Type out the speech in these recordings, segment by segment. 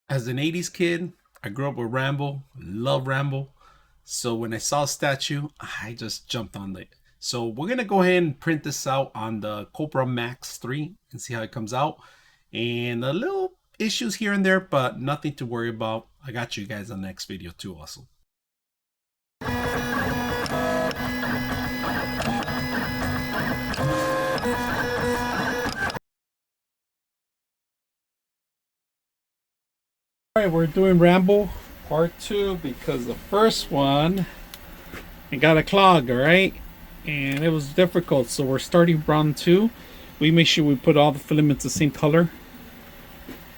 As an 80s kid, I grew up with Rambo, love Rambo. So when I saw a statue, I just jumped on it. So we're going to go ahead and print this out on the Kobra Max 3 and see how it comes out. And a little issues here and there, but nothing to worry about. I got you guys on the next video too also. Alright, we're doing Rambo part 2 because the first one it got a clog, alright? And it was difficult, so we're starting round 2. We make sure we put all the filaments the same color.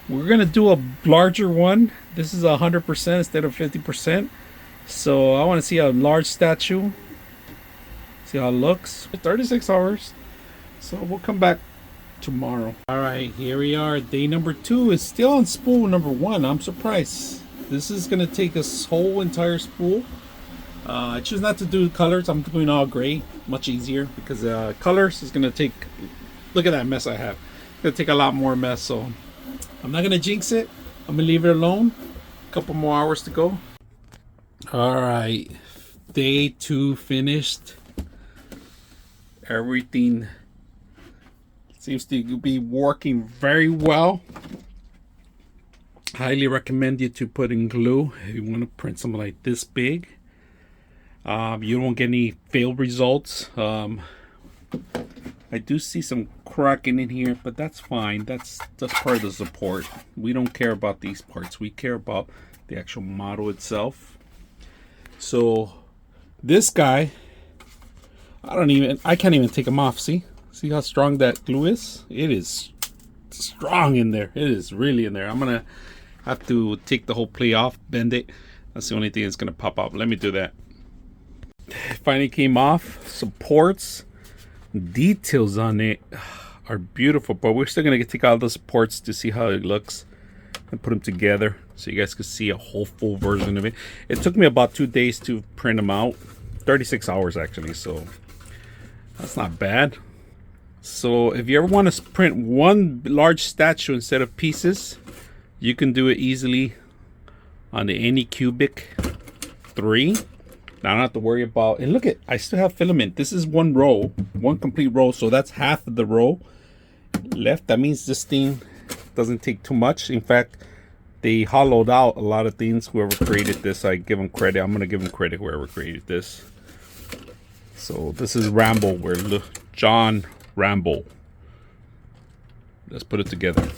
We're gonna do a larger one. This is 100% instead of 50%. So I want to see a large statue. See how it looks. 36 hours. So we'll come back tomorrow. Alright, here we are. Day number 2 is still on spool number 1. I'm surprised. This is gonna take this whole entire spool. I choose not to do colors. I'm doing all gray, much easier, because colors is gonna take, look at that mess I have. It's gonna take a lot more mess, so I'm not gonna jinx it. I'm gonna leave it alone. A couple more hours to go. Alright, day 2 finished. Everything seems to be working very well. Highly recommend you to put in glue if you want to print something like this big. You don't get any failed results. I do see some cracking in here, but that's fine. That's part of the support. We don't care about these parts. We care about the actual model itself. So this guy, I can't even take him off. See how strong that glue is? It is strong in there. It is really in there. I'm gonna have to take the whole plate off, bend it. That's the only thing that's gonna pop up. Let me do that. It finally came off. Supports, details on it are beautiful, but we're still gonna take out the supports to see how it looks and put them together so you guys can see a whole full version of it. It took me about 2 days to print them out, 36 hours actually, so that's not bad. So if you ever want to print one large statue instead of pieces, you can do it easily on the Anycubic 3. Now I don't have to worry about, and look at, I still have filament. This is one row, one complete row, so that's half of the row left. That means this thing doesn't take too much. In fact, they hollowed out a lot of things. Whoever created this, I give them credit. I'm gonna give them credit, whoever created this. So this is Rambo, where John Rambo. Let's put it together.